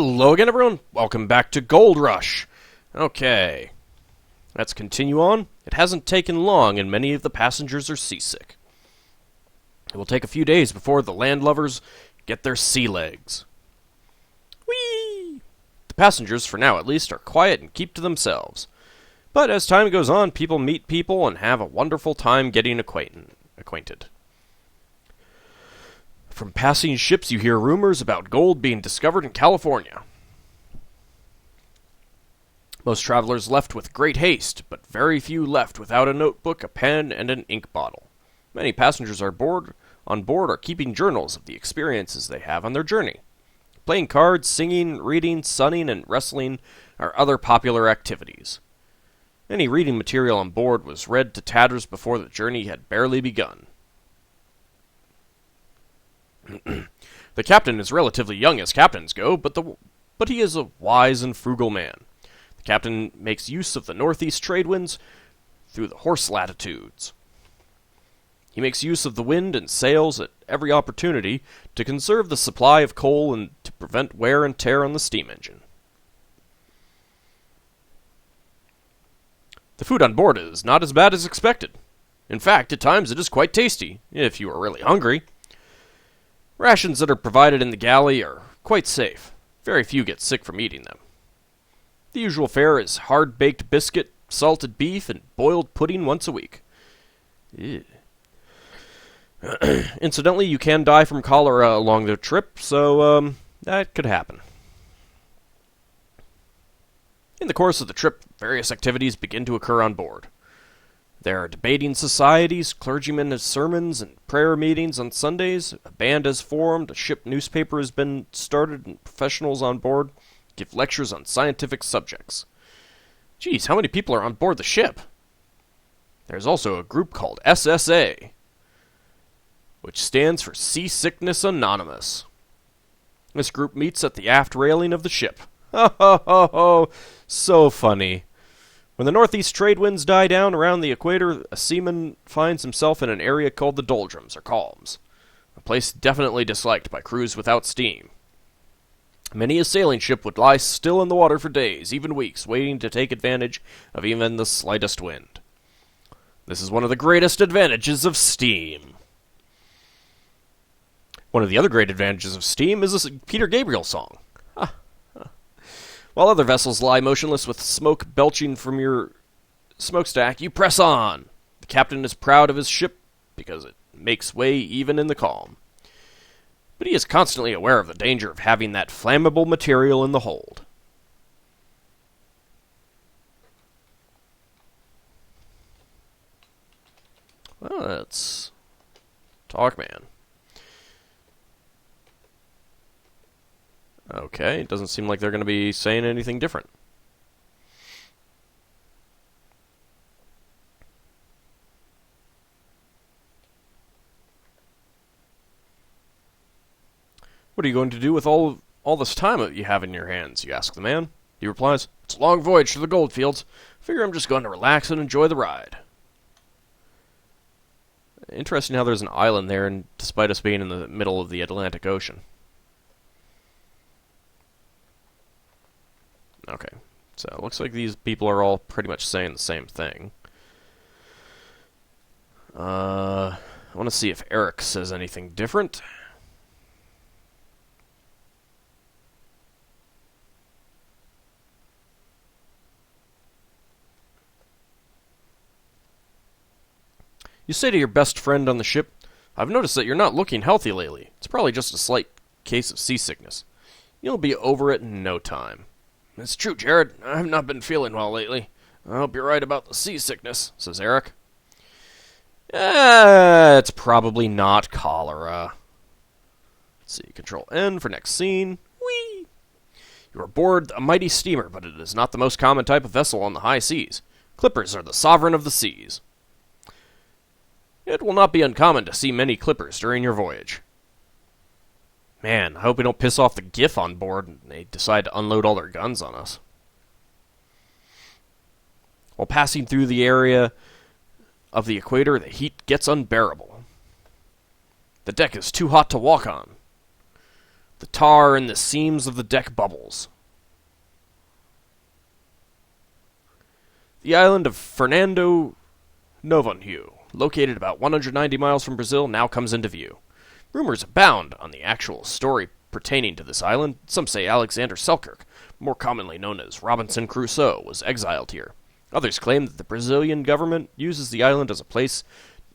Hello again, everyone. Welcome back to Gold Rush. Okay, let's continue on. It hasn't taken long, and many of the passengers are seasick. It will take a few days before the landlubbers get their sea legs. Whee! The passengers, for now at least, are quiet and keep to themselves. But as time goes on, people meet people and have a wonderful time getting acquainted. From passing ships, you hear rumors about gold being discovered in California. Most travelers left with great haste, but very few left without a notebook, a pen, and an ink bottle. Many passengers on board are keeping journals of the experiences they have on their journey. Playing cards, singing, reading, sunning, and wrestling are other popular activities. Any reading material on board was read to tatters before the journey had barely begun. The captain is relatively young as captains go, but he is a wise and frugal man. The captain makes use of the northeast trade winds through the horse latitudes. He makes use of the wind and sails at every opportunity to conserve the supply of coal and to prevent wear and tear on the steam engine. The food on board is not as bad as expected. In fact, at times it is quite tasty, if you are really hungry. Rations that are provided in the galley are quite safe. Very few get sick from eating them. The usual fare is hard-baked biscuit, salted beef, and boiled pudding once a week. Incidentally, you can die from cholera along the trip, so that could happen. In the course of the trip, various activities begin to occur on board. There are debating societies, clergymen have sermons, and prayer meetings on Sundays. A band has formed, a ship newspaper has been started, and professionals on board give lectures on scientific subjects. Geez, how many people are on board the ship? There's also a group called SSA, which stands for Seasickness Anonymous. This group meets at the aft railing of the ship. Ho ho ho ho! So funny. When the northeast trade winds die down around the equator, a seaman finds himself in an area called the doldrums, or calms, a place definitely disliked by crews without steam. Many a sailing ship would lie still in the water for days, even weeks, waiting to take advantage of even the slightest wind. This is one of the greatest advantages of steam. One of the other great advantages of steam is a Peter Gabriel song. While other vessels lie motionless with smoke belching from your smokestack, you press on. The captain is proud of his ship because it makes way even in the calm. But he is constantly aware of the danger of having that flammable material in the hold. Well, let's talk, man. Okay, it doesn't seem like they're going to be saying anything different. What are you going to do with all this time that you have in your hands, you ask the man. He replies, It's a long voyage to the goldfields. Figure I'm just going to relax and enjoy the ride. Interesting how there's an island there, and despite us being in the middle of the Atlantic Ocean. Okay, so it looks like these people are all pretty much saying the same thing. I want to see if Eric says anything different. You say to your best friend on the ship, I've noticed that you're not looking healthy lately. It's probably just a slight case of seasickness. You'll be over it in no time. It's true, Jared. I've not been feeling well lately. I hope you're right about the seasickness, says Eric. It's probably not cholera. Let's see, Control N for next scene. Whee! You are aboard a mighty steamer, but it is not the most common type of vessel on the high seas. Clippers are the sovereign of the seas. It will not be uncommon to see many clippers during your voyage. Man, I hope we don't piss off the GIF on board and they decide to unload all their guns on us. While passing through the area of the equator, the heat gets unbearable. The deck is too hot to walk on. The tar in the seams of the deck bubbles. The island of Fernando Noronha, located about 190 miles from Brazil, now comes into view. Rumors abound on the actual story pertaining to this island. Some say Alexander Selkirk, more commonly known as Robinson Crusoe, was exiled here. Others claim that the Brazilian government uses the island as a place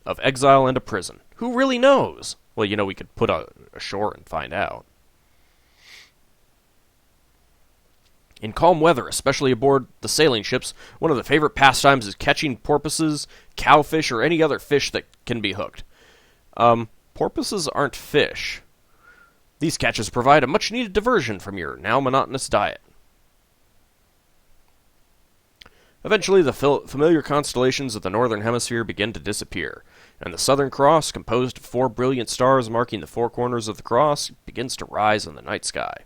of exile and a prison. Who really knows? Well, we could put ashore and find out. In calm weather, especially aboard the sailing ships, one of the favorite pastimes is catching porpoises, cowfish, or any other fish that can be hooked. Porpoises aren't fish. These catches provide a much-needed diversion from your now monotonous diet. Eventually, the familiar constellations of the northern hemisphere begin to disappear, and the Southern Cross, composed of 4 brilliant stars marking the 4 corners of the cross, begins to rise in the night sky.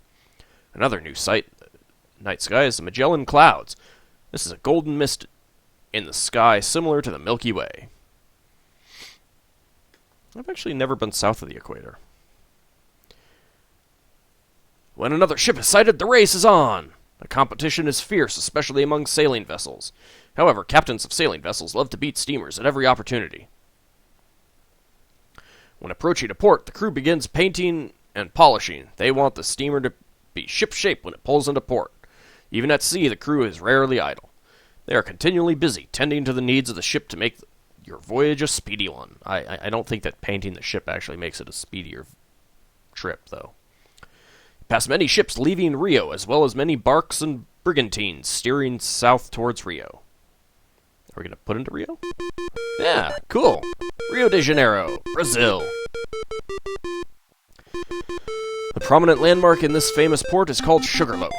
Another new sight night sky is the Magellan Clouds. This is a golden mist in the sky similar to the Milky Way. I've actually never been south of the equator. When another ship is sighted, the race is on! The competition is fierce, especially among sailing vessels. However, captains of sailing vessels love to beat steamers at every opportunity. When approaching a port, the crew begins painting and polishing. They want the steamer to be ship-shape when it pulls into port. Even at sea, the crew is rarely idle. They are continually busy, tending to the needs of the ship to make your voyage a speedy one. I don't think that painting the ship actually makes it a speedier trip, though. Past many ships leaving Rio, as well as many barks and brigantines steering south towards Rio. Are we going to put into Rio? Yeah, cool. Rio de Janeiro, Brazil. The prominent landmark in this famous port is called Sugarloaf.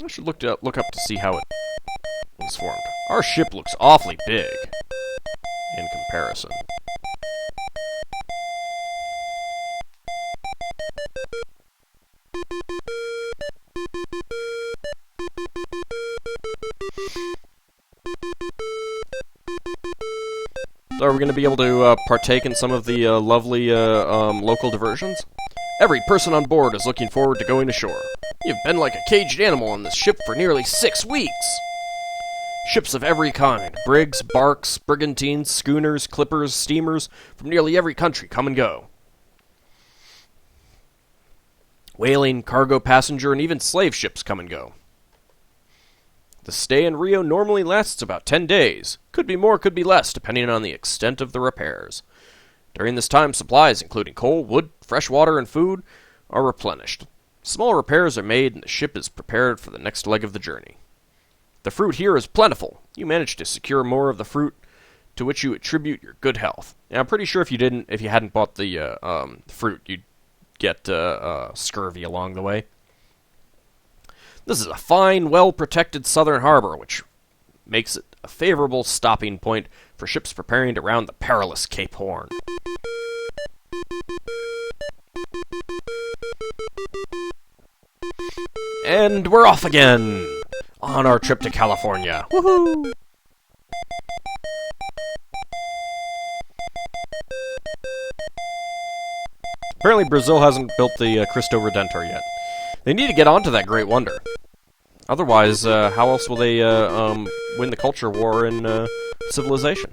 I should look up to see how it was formed. Our ship looks awfully big in comparison. So are we going to be able to partake in some of the lovely local diversions? Every person on board is looking forward to going ashore. You've been like a caged animal on this ship for nearly 6 weeks. Ships of every kind, brigs, barks, brigantines, schooners, clippers, steamers, from nearly every country come and go. Whaling, cargo, passenger, and even slave ships come and go. The stay in Rio normally lasts about 10 days. Could be more, could be less, depending on the extent of the repairs. During this time, supplies, including coal, wood, fresh water, and food, are replenished. Small repairs are made, and the ship is prepared for the next leg of the journey. The fruit here is plentiful. You manage to secure more of the fruit to which you attribute your good health. Now, I'm pretty sure if you hadn't bought the fruit, you'd get scurvy along the way. This is a fine, well-protected southern harbor, which makes it a favorable stopping point for ships preparing to round the perilous Cape Horn. And we're off again on our trip to California. Woohoo! Apparently Brazil hasn't built the Cristo Redentor yet. They need to get onto that great wonder. Otherwise, how else will they win the culture war in civilization?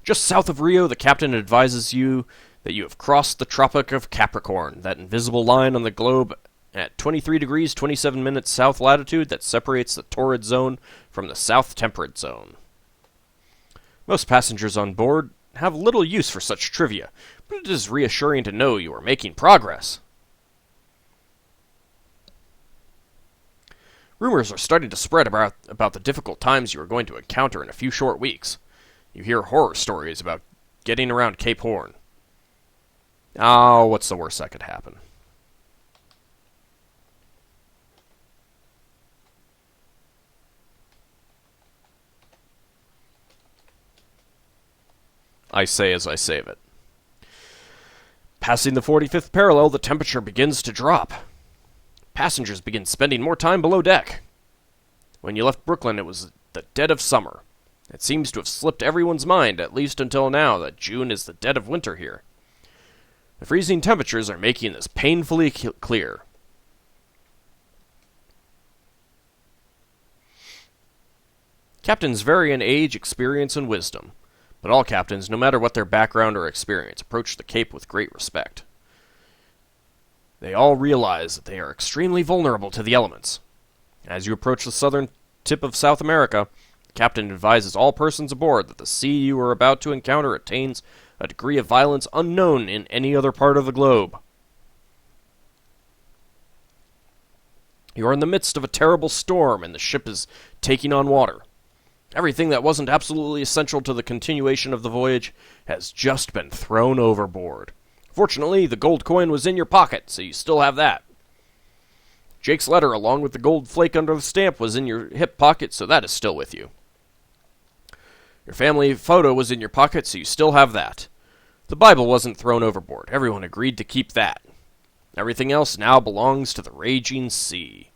Just south of Rio, the captain advises you that you have crossed the Tropic of Capricorn, that invisible line on the globe at 23 degrees 27 minutes south latitude that separates the torrid zone from the south temperate zone. Most passengers on board have little use for such trivia, but it is reassuring to know you are making progress. Rumors are starting to spread about the difficult times you are going to encounter in a few short weeks. You hear horror stories about getting around Cape Horn. Oh, what's the worst that could happen? I say as I save it. Passing the 45th parallel, the temperature begins to drop. Passengers begin spending more time below deck. When you left Brooklyn, it was the dead of summer. It seems to have slipped everyone's mind, at least until now, that June is the dead of winter here. The freezing temperatures are making this painfully clear. Captains vary in age, experience, and wisdom, but all captains, no matter what their background or experience, approach the Cape with great respect. They all realize that they are extremely vulnerable to the elements. As you approach the southern tip of South America, the captain advises all persons aboard that the sea you are about to encounter attains a degree of violence unknown in any other part of the globe. You are in the midst of a terrible storm, and the ship is taking on water. Everything that wasn't absolutely essential to the continuation of the voyage has just been thrown overboard. Fortunately, the gold coin was in your pocket, so you still have that. Jake's letter, along with the gold flake under the stamp, was in your hip pocket, so that is still with you. Your family photo was in your pocket, so you still have that. The Bible wasn't thrown overboard. Everyone agreed to keep that. Everything else now belongs to the raging sea.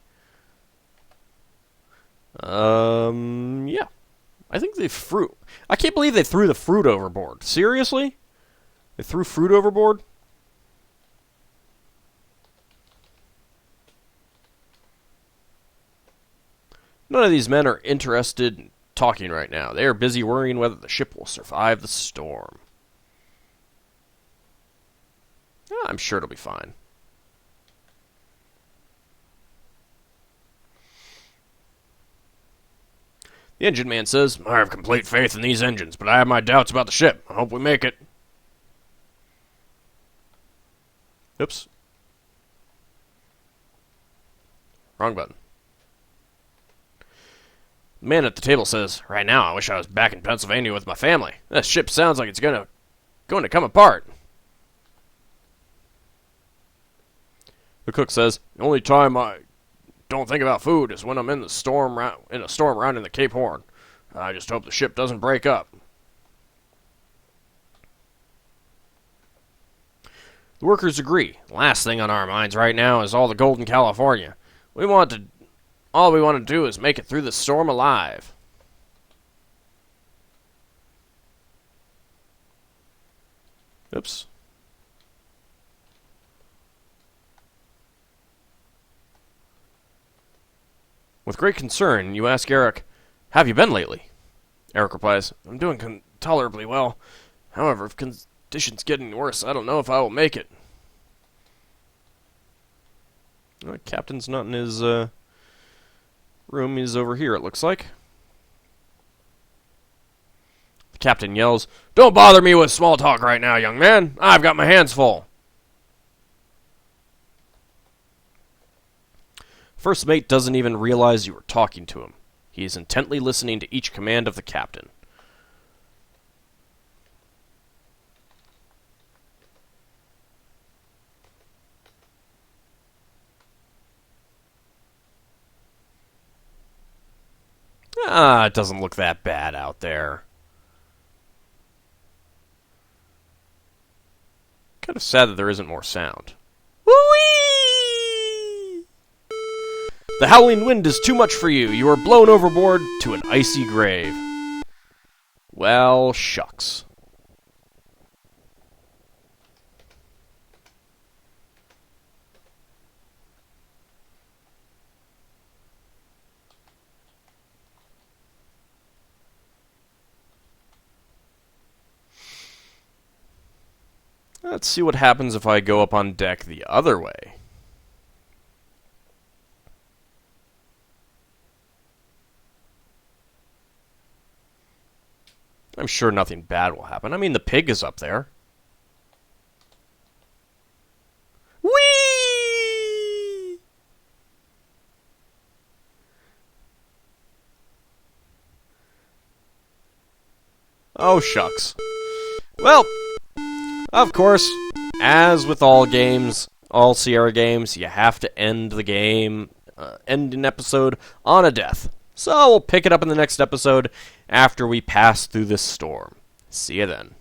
Yeah. I think I can't believe they threw the fruit overboard. Seriously? They threw fruit overboard? None of these men are interested in talking right now. They are busy worrying whether the ship will survive the storm. I'm sure it'll be fine. The engine man says, I have complete faith in these engines, but I have my doubts about the ship. I hope we make it. Oops. Wrong button. The man at the table says, right now I wish I was back in Pennsylvania with my family. This ship sounds like it's going to come apart. The cook says, the only time I don't think about food is when I'm in a storm round in the Cape Horn. I just hope the ship doesn't break up. The workers agree. The last thing on our minds right now is all the gold in California. All we want to do is make it through the storm alive. Oops. With great concern, you ask Eric, have you been lately? Eric replies, I'm doing tolerably well. However, if conditions get any worse, I don't know if I will make it. The captain's not in his room. He's over here, it looks like. The captain yells, don't bother me with small talk right now, young man. I've got my hands full. First mate doesn't even realize you are talking to him. He is intently listening to each command of the captain. It doesn't look that bad out there. Kind of sad that there isn't more sound. Whee! The howling wind is too much for you. You are blown overboard to an icy grave. Well, shucks. Let's see what happens if I go up on deck the other way. I'm sure nothing bad will happen. I mean, the pig is up there. Whee! Oh, shucks. Well, of course, as with all games, all Sierra games, you have to end the game, end an episode on a death. So we'll pick it up in the next episode after we pass through this storm. See you then.